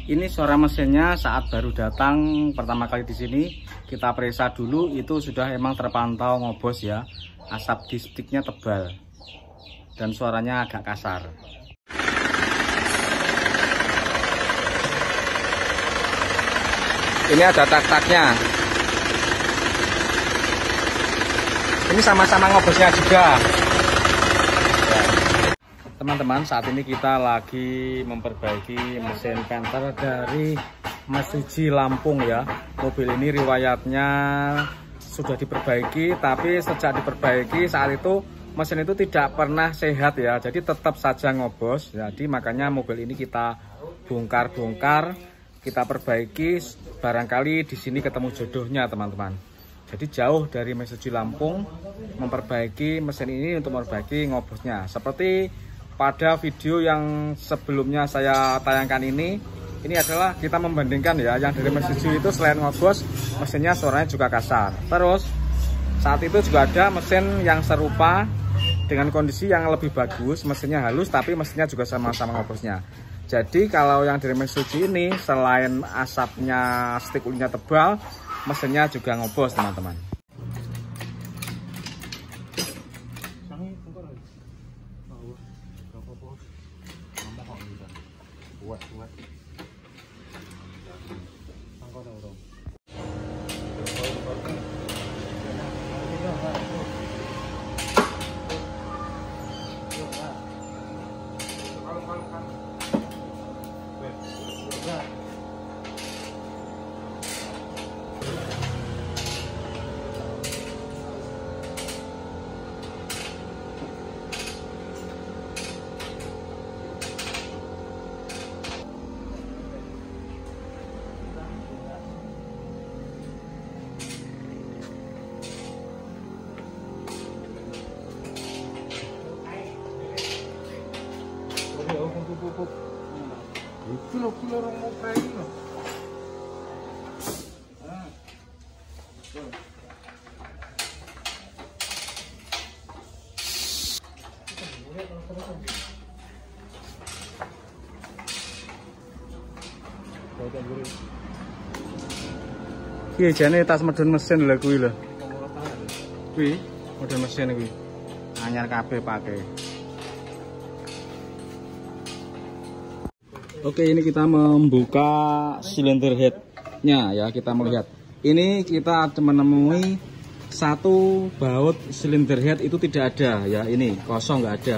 Ini suara mesinnya saat baru datang pertama kali di sini. Kita periksa dulu, itu sudah emang terpantau ngobos ya. Asap di sticknya tebal dan suaranya agak kasar. Ini ada tak-taknya. Ini sama-sama ngobosnya juga. Teman-teman, saat ini kita lagi memperbaiki mesin Panther dari Mas Suji Lampung ya. Mobil ini riwayatnya sudah diperbaiki, tapi sejak diperbaiki saat itu mesin itu tidak pernah sehat ya. Jadi tetap saja ngobos. Jadi makanya mobil ini kita bongkar-bongkar, kita perbaiki. Barangkali di sini ketemu jodohnya teman-teman. Jadi jauh dari Mas Suji Lampung memperbaiki mesin ini untuk memperbaiki ngobosnya. Seperti pada video yang sebelumnya saya tayangkan ini adalah kita membandingkan ya, yang dari Mas Suji itu selain ngobos, mesinnya suaranya juga kasar. Terus saat itu juga ada mesin yang serupa dengan kondisi yang lebih bagus, mesinnya halus tapi mesinnya juga sama-sama ngobosnya. Jadi kalau yang dari Mas Suji ini selain asapnya stick ulinya tebal, mesinnya juga ngobos teman-teman. Kilo orang mau kain loh. Iya jane tas medun mesin lho kuwi lho. Kuwi medun mesin kuwi. Anyar kabeh pakai. Oke, ini kita membuka silinder headnya ya, kita melihat. Ini kita menemui satu baut silinder head itu tidak ada ya, ini kosong nggak ada.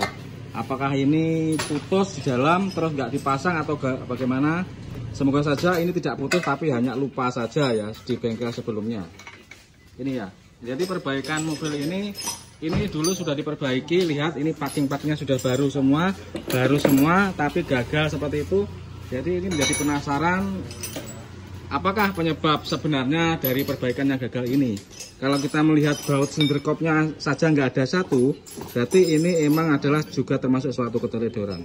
Apakah ini putus di dalam terus nggak dipasang atau bagaimana? Semoga saja ini tidak putus tapi hanya lupa saja ya di bengkel sebelumnya. Ini ya. Jadi perbaikan mobil ini dulu sudah diperbaiki, lihat ini packing-packingnya sudah baru semua tapi gagal seperti itu. Jadi ini menjadi penasaran apakah penyebab sebenarnya dari perbaikan yang gagal ini. Kalau kita melihat baut silinder kopnya saja nggak ada satu, berarti ini emang adalah juga termasuk suatu keteledoran.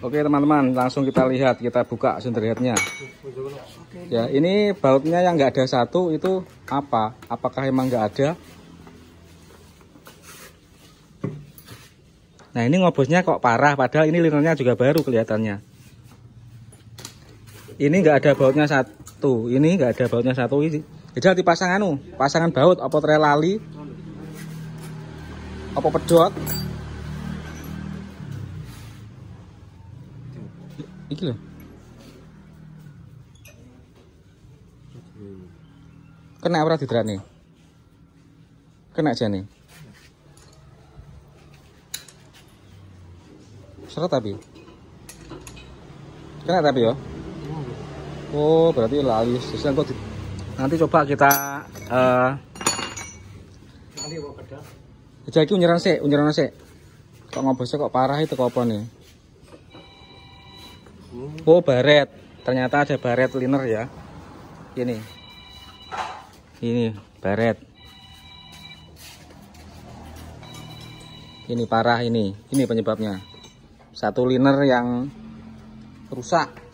Oke teman-teman, langsung kita lihat, kita buka silinder headnya. Ya, ini bautnya yang nggak ada satu itu apa? Apakah emang nggak ada? Nah ini ngobosnya kok parah, padahal ini linernya juga baru kelihatannya. Ini nggak ada bautnya satu, ini nggak ada bautnya satu. Ini jadi dipasang pasangan baut, apa trelali, apa pedot. Iki loh. Kena ora didrane? Kena jane. Seret tapi. Kena tapi ya. Oh, berarti lali. Nanti coba kita jadi unyeran sik. Kok ngobosnya kok parah itu kok apa nih? Oh, baret. Ternyata ada baret liner ya. Ini baret. Ini parah ini penyebabnya. Satu liner yang rusak.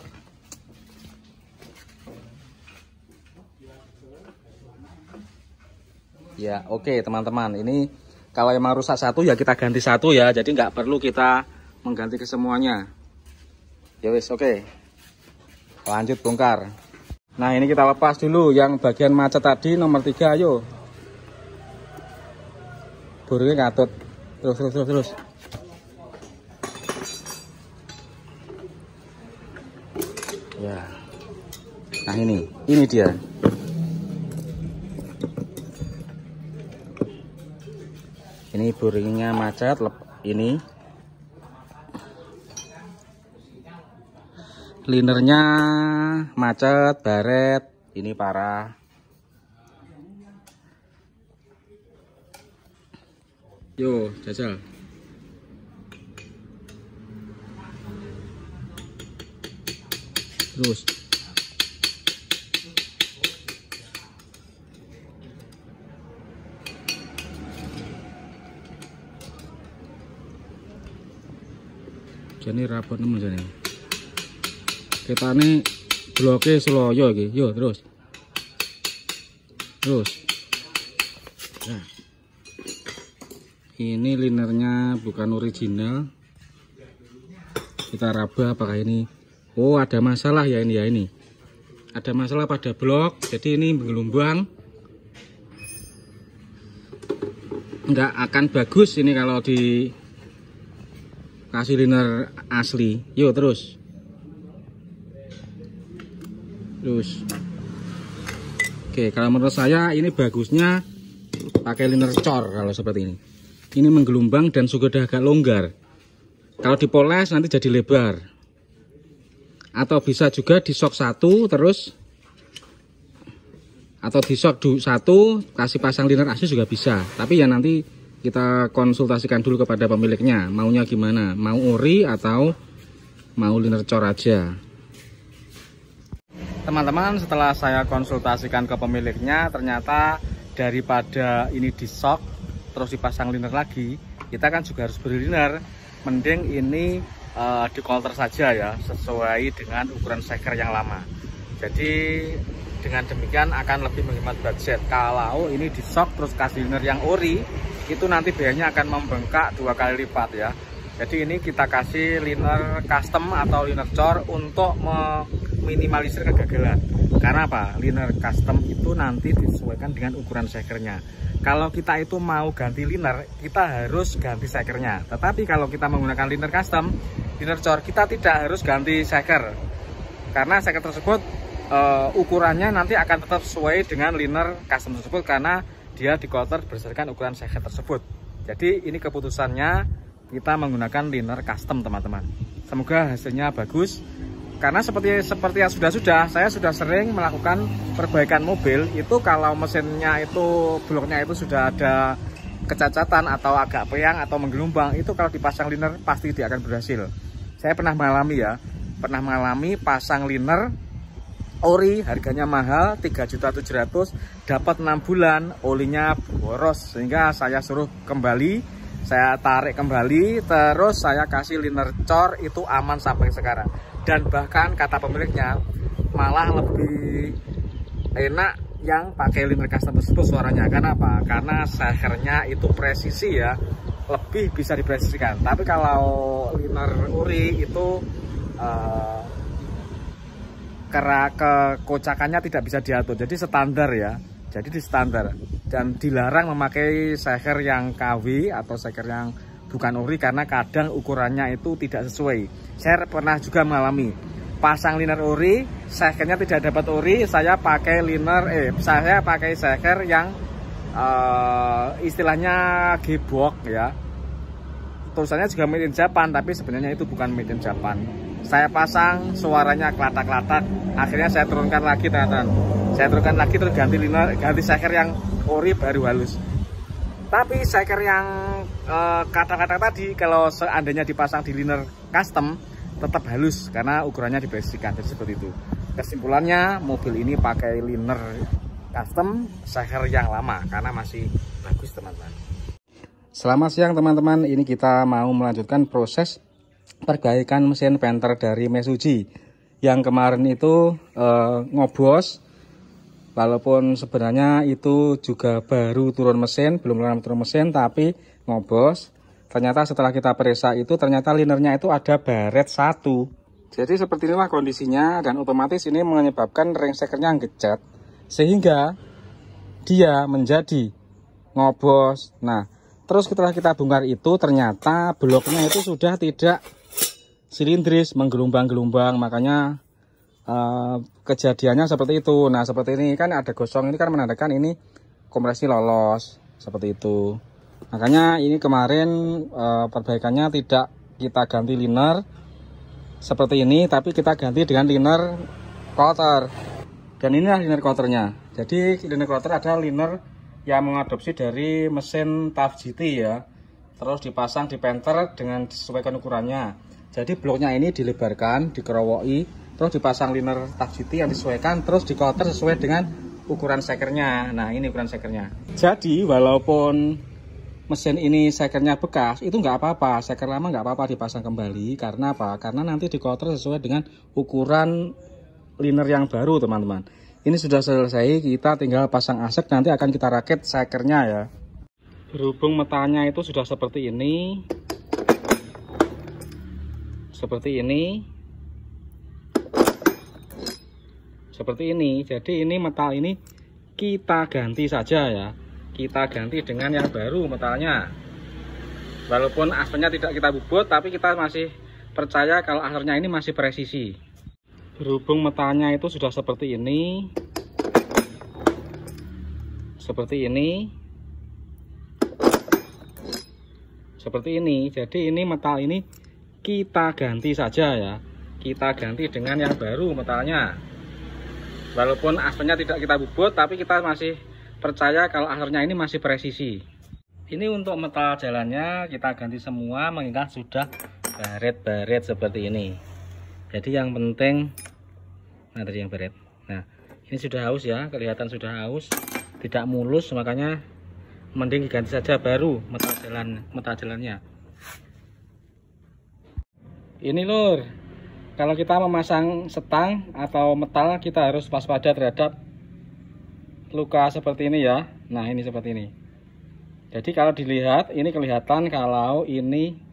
Ya, oke teman-teman. Ini kalau emang rusak satu ya kita ganti satu ya. Jadi nggak perlu kita mengganti ke semuanya. Ya wis, oke. Lanjut bongkar. Nah ini kita lepas dulu yang bagian macet tadi nomor 3, ayo. Burungnya ngatut. Terus. Ya. Nah ini dia. Ini burungnya macet, ini. Linernya macet, baret, ini parah. Yo, jajal. Terus. Jadi rapot nemen jane. Kita nih bloknya Seloyo iki. Yo terus. Nah. Ini linernya bukan original. Kita raba apakah ini. Oh, ada masalah ya ini ya ini. Ada masalah pada blok. Jadi ini menggelombang. Nggak akan bagus ini kalau di kasih liner asli. Yo terus. Oke, kalau menurut saya ini bagusnya pakai liner cor kalau seperti ini. Ini menggelombang dan sudah agak longgar. Kalau dipoles nanti jadi lebar. Atau bisa juga di shock 1 terus, atau di shock 1 kasih pasang liner asli juga bisa. Tapi ya nanti kita konsultasikan dulu kepada pemiliknya maunya gimana, mau ori atau mau liner cor aja. Teman-teman, setelah saya konsultasikan ke pemiliknya, ternyata daripada ini di shock terus dipasang liner lagi, kita kan juga harus beri liner. Mending ini di coulter saja ya, sesuai dengan ukuran seker yang lama. Jadi dengan demikian akan lebih menghemat budget. Kalau ini di shock terus kasih liner yang ori, itu nanti biayanya akan membengkak 2 kali lipat ya. Jadi ini kita kasih liner custom atau liner cor untuk meminimalisir kegagalan. Karena apa? Liner custom itu nanti disesuaikan dengan ukuran sekernya. Kalau kita itu mau ganti liner, kita harus ganti sekernya. Tetapi kalau kita menggunakan liner custom, liner cor, kita tidak harus ganti seker. Karena seker tersebut ukurannya nanti akan tetap sesuai dengan liner custom tersebut, karena dia di coulter berdasarkan ukuran seker tersebut. Jadi ini keputusannya kita menggunakan liner custom, teman-teman. Semoga hasilnya bagus. Karena seperti yang saya sudah sering melakukan perbaikan mobil itu, kalau mesinnya itu bloknya itu sudah ada kecacatan atau agak peyang atau menggelombang, itu kalau dipasang liner pasti dia akan berhasil. Saya pernah mengalami pasang liner ori, harganya mahal 3.700.000, dapat 6 bulan, olinya boros, sehingga saya suruh kembali, saya tarik kembali, terus saya kasih liner cor, itu aman sampai sekarang. Dan bahkan kata pemiliknya malah lebih enak yang pakai liner custom tersebut suaranya. Karena apa? Karena sekernya itu presisi ya, lebih bisa dipresisikan. Tapi kalau liner ori itu kekocakannya tidak bisa diatur, jadi standar ya. Jadi di standar dan dilarang memakai seker yang KW atau seker yang bukan ori, karena kadang ukurannya itu tidak sesuai. Saya pernah juga mengalami pasang liner ori, sekernya tidak dapat ori, saya pakai seker yang istilahnya gebok ya. Tulisannya juga made in Japan, tapi sebenarnya itu bukan made in Japan. Saya pasang, suaranya kelatak-kelatak, akhirnya saya turunkan lagi, teman-teman. Saya turunkan lagi terus ganti seker yang ori baru halus. Tapi seker yang kata-kata tadi, kalau seandainya dipasang di liner custom tetap halus karena ukurannya dipresisikan. Jadi seperti itu. Kesimpulannya, mobil ini pakai liner custom seker yang lama karena masih bagus, teman-teman. Selamat siang, teman-teman. Ini kita mau melanjutkan proses perbaikan mesin Panther dari Mesuji. Yang kemarin itu ngobos. Walaupun sebenarnya itu juga baru turun mesin, belum lama turun mesin, tapi ngobos. Ternyata setelah kita periksa itu, ternyata linernya itu ada baret 1. Jadi seperti inilah kondisinya, dan otomatis ini menyebabkan ring sekernya ngecet sehingga dia menjadi ngobos. Nah, terus setelah kita bongkar itu ternyata bloknya itu sudah tidak silindris, menggelombang-gelombang, makanya kejadiannya seperti itu. Nah, seperti ini kan ada gosong, ini kan menandakan ini kompresi lolos, seperti itu. Makanya ini kemarin perbaikannya tidak kita ganti liner seperti ini, tapi kita ganti dengan liner cotter. Dan inilah liner cotternya. Jadi liner cotter adalah liner yang mengadopsi dari mesin TAF GT ya. Terus dipasang di penter dengan disesuaikan ukurannya. Jadi bloknya ini dilebarkan, dikerowoki, terus dipasang liner TAF GT yang disesuaikan, terus di cotter sesuai dengan ukuran sekernya. Nah, ini ukuran sekernya. Jadi walaupun mesin ini sekernya bekas, itu nggak apa-apa, seker lama nggak apa-apa dipasang kembali. Karena apa? Karena nanti di cotter sesuai dengan ukuran liner yang baru, teman-teman. Ini sudah selesai, kita tinggal pasang asek, nanti akan kita rakit sekernya ya. Berhubung metalnya itu sudah seperti ini, seperti ini, jadi ini metal ini kita ganti saja ya, kita ganti dengan yang baru metalnya. Walaupun aspernya tidak kita bubut, tapi kita masih percaya kalau aspernya ini masih presisi. Berhubung metalnya itu sudah seperti ini, seperti ini, jadi ini metal ini kita ganti saja ya, kita ganti dengan yang baru metalnya. Walaupun aspernya tidak kita bubut, tapi kita masih percaya kalau aspernya ini masih presisi. Ini untuk metal jalannya kita ganti semua, mengingat sudah baret-baret seperti ini. Jadi yang penting, nah tadi yang baret. Nah, ini sudah haus ya, kelihatan sudah haus, tidak mulus, makanya mending diganti saja baru metal jalannya. Ini lur, kalau kita memasang setang atau metal, kita harus waspada terhadap luka seperti ini ya. Nah, ini seperti ini. Jadi kalau dilihat, ini kelihatan kalau ini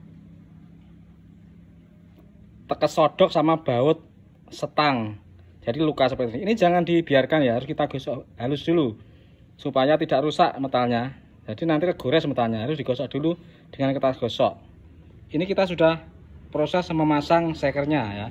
terkesodok sama baut setang. Jadi luka seperti ini. Ini jangan dibiarkan ya, harus kita gosok halus dulu supaya tidak rusak metalnya. Jadi nanti kegores metalnya, harus digosok dulu dengan kertas gosok. Ini kita sudah proses memasang sekernya ya.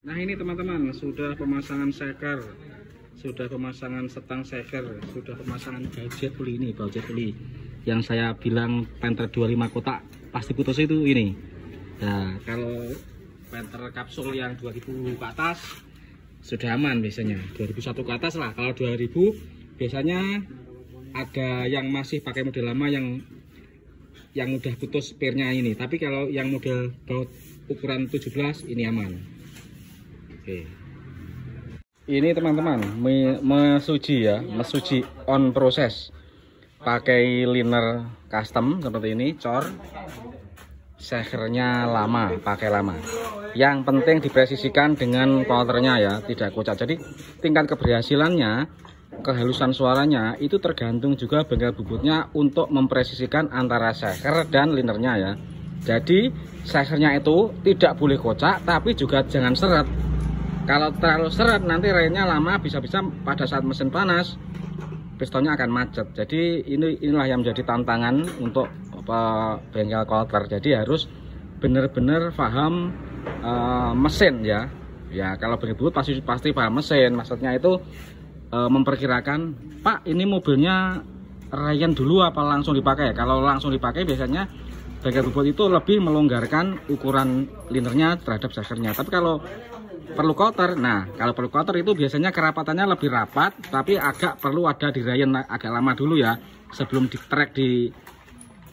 Nah, ini teman-teman, sudah pemasangan seker, sudah pemasangan setang seker, sudah pemasangan bajet puli. Ini bajet puli yang saya bilang penter 25 kotak pasti putus itu ini. Nah, kalau penter kapsul yang 2000 ke atas sudah aman biasanya, 2001 ke atas lah. Kalau 2000 biasanya ada yang masih pakai model lama yang udah putus spare-nya ini. Tapi kalau yang model baut ukuran 17 ini aman. Oke. Ini teman-teman mesuji ya, mesuji on proses pakai liner custom seperti ini, cor sekernya lama, pakai lama. Yang penting dipresisikan dengan counternya ya, tidak kocak. Jadi tingkat keberhasilannya, kehalusan suaranya itu tergantung juga bengkel bubutnya untuk mempresisikan antara seker dan linernya ya. Jadi sekernya itu tidak boleh kocak, tapi juga jangan seret. Kalau terlalu seret nanti raynya lama, bisa-bisa pada saat mesin panas pistonnya akan macet. Jadi inilah yang menjadi tantangan untuk bengkel coulter. Jadi harus benar-benar paham mesin ya. Ya kalau bengkel bubut pasti paham mesin. Maksudnya itu memperkirakan, Pak ini mobilnya rayan dulu apa langsung dipakai. Kalau langsung dipakai biasanya bengkel bubut itu lebih melonggarkan ukuran linernya terhadap sekernya. Tapi kalau perlu coulter, nah kalau perlu coulter itu biasanya kerapatannya lebih rapat, tapi agak perlu ada dirayan agak lama dulu ya sebelum di track di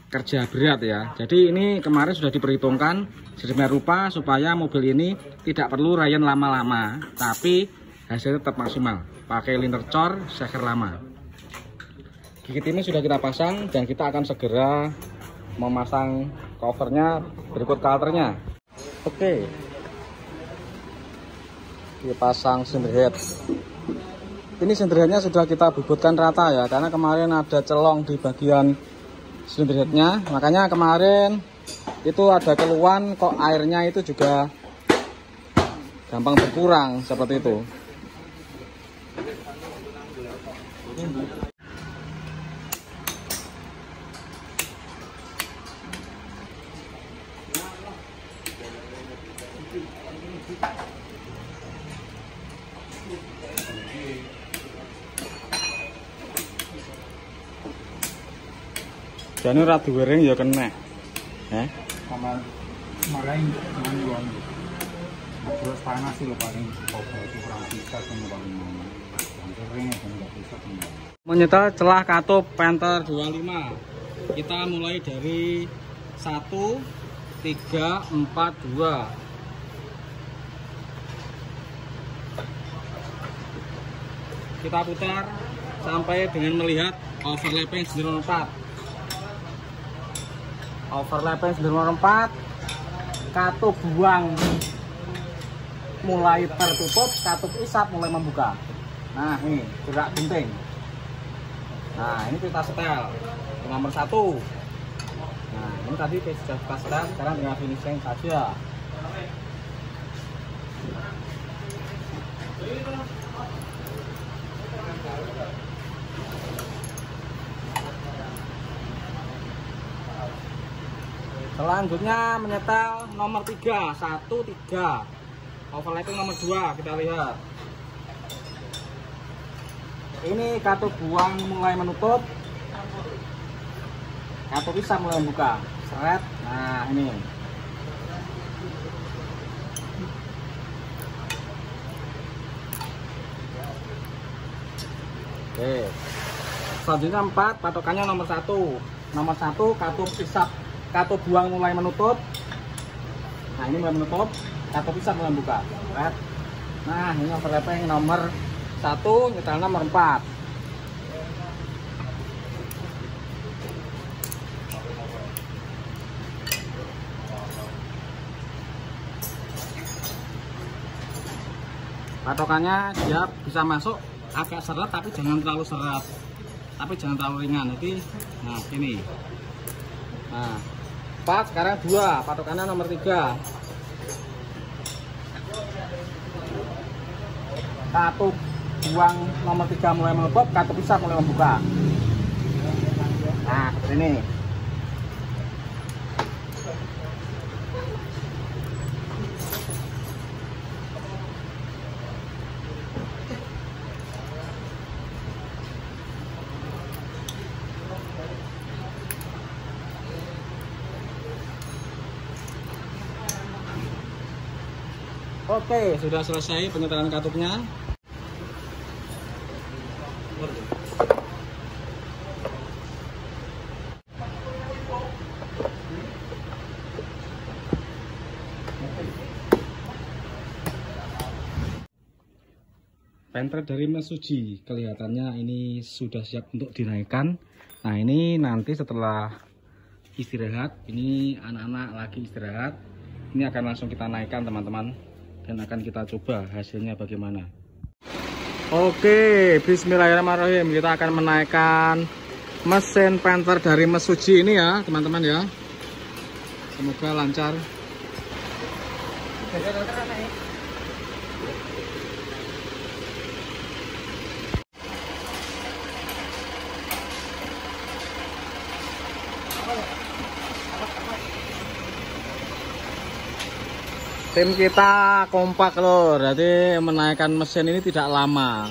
kerja berat ya. Jadi ini kemarin sudah diperhitungkan sedemikian rupa supaya mobil ini tidak perlu rayyan lama-lama, tapi hasilnya tetap maksimal. Pakai liner cor, seker lama. Gigit ini sudah kita pasang dan kita akan segera memasang covernya berikut kalternya. Oke, dipasang cylinder head. Ini cylinder headnya sudah kita bubutkan rata ya, karena kemarin ada celong di bagian cylinder headnya, makanya kemarin itu ada keluhan kok airnya itu juga gampang berkurang seperti itu. Jane ora duwering ya kena. Sama marahin manjuan. Terus panas sih lo paling coba itu kurang bisa sama paling mana. Yang sering ya nggak bisa semua. Menyetel celah katup Panther 25. Kita mulai dari 1 3 4 2. Kita putar sampai dengan melihat overlapping 94. Overlapping 94, katup buang mulai tertutup, katup isap mulai membuka. Nah ini gerak gunting. Nah ini kita setel nomor 1. Nah ini tadi sudah kita setel, sekarang tinggal finishing saja. Selanjutnya menyetel nomor 3, 1 3. Overlapping nomor 2 kita lihat. Ini katup buang mulai menutup, katup isap mulai membuka. Seret. Nah ini. Oke. Selanjutnya 4, patokannya nomor 1. Nomor 1 katup isap, katup buang mulai menutup. Nah ini mulai menutup, katup isap mulai membuka. Red. Nah ini overlapping nomor 1, nyetel nomor 4. Patokannya dia bisa masuk agak seret tapi jangan terlalu seret, tapi jangan terlalu ringan. Jadi nah ini. Nah 4, sekarang 2, patokannya nomor 3. Katup buang nomor 3 mulai menutup, katup isap mulai membuka. Nah seperti ini. Oke, sudah selesai penyetelan katupnya. Panther dari Mesuji kelihatannya ini sudah siap untuk dinaikkan. Nah ini nanti setelah istirahat, ini anak-anak lagi istirahat, ini akan langsung kita naikkan teman-teman, dan akan kita coba hasilnya bagaimana. Oke, bismillahirrahmanirrahim. Kita akan menaikkan mesin Panther dari Mesuji ini ya teman-teman ya. Semoga lancar. Tim kita kompak loh, jadi menaikkan mesin ini tidak lama.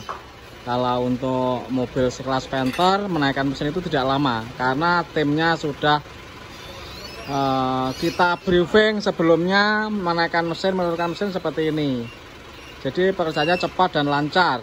Kalau untuk mobil sekelas Panther, menaikkan mesin itu tidak lama karena timnya sudah kita briefing sebelumnya menaikkan mesin, menurunkan mesin seperti ini. Jadi pekerjaannya cepat dan lancar.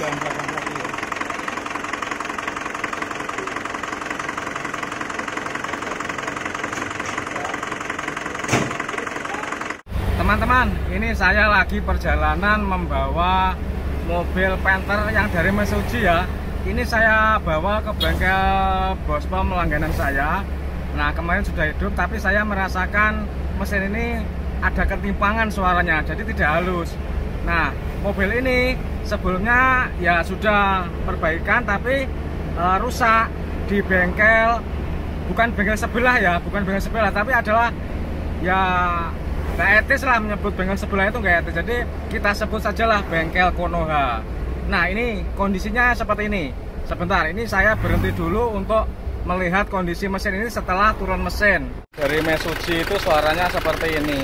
emplak-emplak ya. Teman-teman, ini saya lagi perjalanan membawa mobil Panther yang dari Mesuji ya. Ini saya bawa ke bengkel Bos Pom langganan saya. Nah, kemarin sudah hidup, tapi saya merasakan mesin ini ada ketimpangan suaranya, jadi tidak halus. Nah, mobil ini sebelumnya ya sudah perbaikan, tapi rusak di bengkel, bukan bengkel sebelah ya, bukan bengkel sebelah, tapi adalah ya nggak etis lah menyebut bengkel sebelah itu nggak etis. Jadi kita sebut sajalah bengkel Konoha. Nah, ini kondisinya seperti ini. Sebentar, ini saya berhenti dulu untuk melihat kondisi mesin ini setelah turun mesin. Dari Mesuji itu suaranya seperti ini.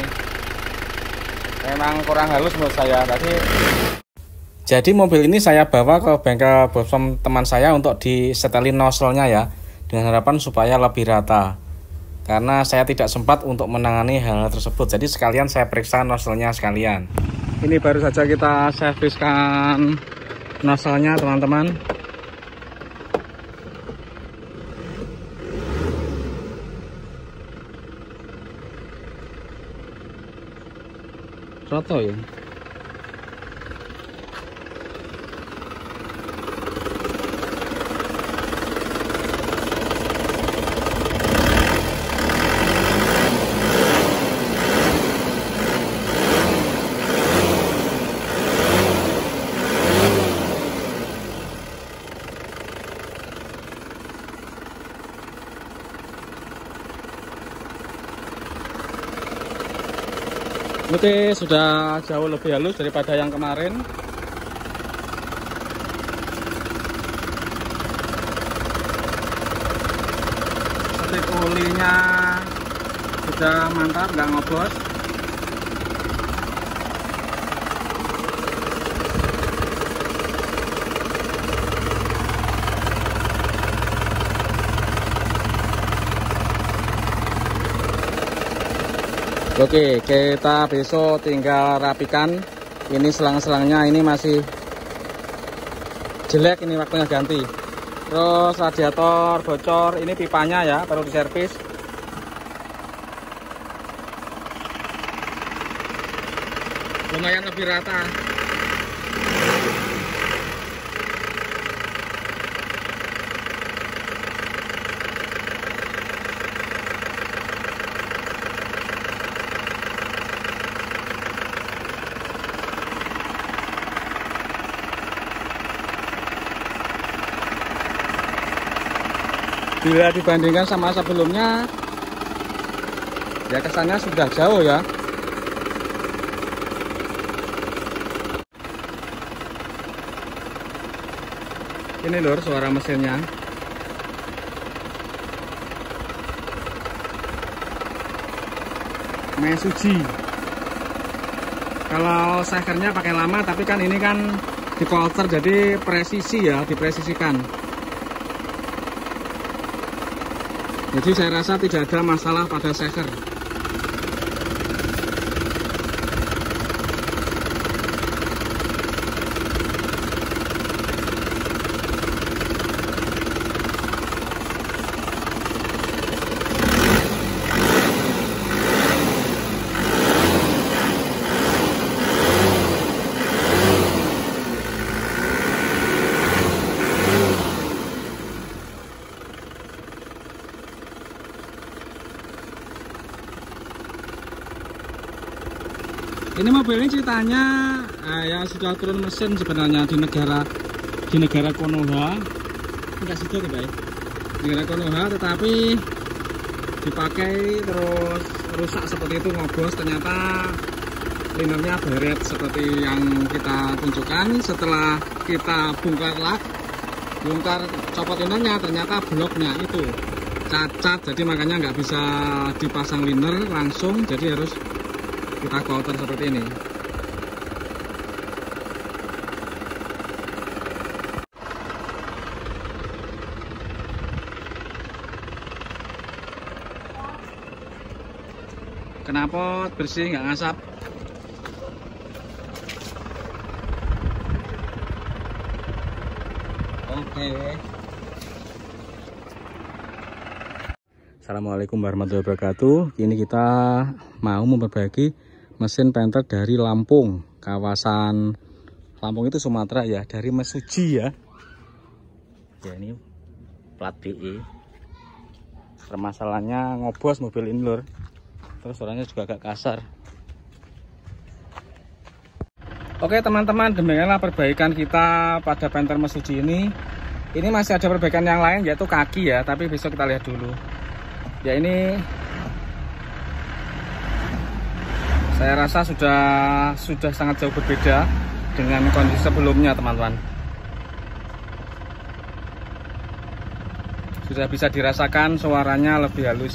Memang kurang halus menurut saya tadi. Jadi mobil ini saya bawa ke bengkel Bosom teman saya untuk disetelin nozzle-nya ya, dengan harapan supaya lebih rata. Karena saya tidak sempat untuk menangani hal tersebut, jadi sekalian saya periksa nozzle-nya sekalian. Ini baru saja kita serviskan nozzle-nya teman-teman. Roto ya. Oke, sudah jauh lebih halus daripada yang kemarin. Setik olinya sudah mantap, nggak ngobos. Oke, kita besok tinggal rapikan. Ini selang-selangnya ini masih jelek, ini waktunya ganti. Terus radiator bocor, ini pipanya ya, perlu diservis. Lumayan lebih rata. Bila dibandingkan sama sebelumnya, ya kesannya sudah jauh ya. Ini lur suara mesinnya. Mesuji. Kalau sekernya pakai lama, tapi kan ini kan di coulter jadi presisi ya, dipresisikan. Jadi saya rasa tidak ada masalah pada seker. Ini mobil ini ceritanya ya sudah turun mesin sebenarnya di negara Konoha. Enggak situ ya, Pak. Negara Konoha, tetapi dipakai terus rusak seperti itu, ngobos. Ternyata linernya beret seperti yang kita tunjukkan. Setelah kita bongkar copot linernya, ternyata bloknya itu cacat, jadi makanya nggak bisa dipasang liner langsung, jadi harus kita coulter seperti ini. Knalpot bersih, nggak ngasap. Assalamualaikum warahmatullahi wabarakatuh. Kini kita mau memperbaiki mesin penter dari Lampung, kawasan Lampung itu Sumatera ya, dari Mesuji ya. Ya ini plat DE. Permasalahannya ngobos mobil ini lur. Terus orangnya juga agak kasar. Oke teman-teman, demikianlah perbaikan kita pada penter Mesuji ini. Ini masih ada perbaikan yang lain yaitu kaki ya, tapi besok kita lihat dulu. Ya ini saya rasa sudah sangat jauh berbeda dengan kondisi sebelumnya teman-teman. Sudah bisa dirasakan suaranya lebih halus.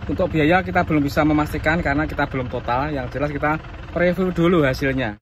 Untuk biaya kita belum bisa memastikan karena kita belum total. Yang jelas kita review dulu hasilnya.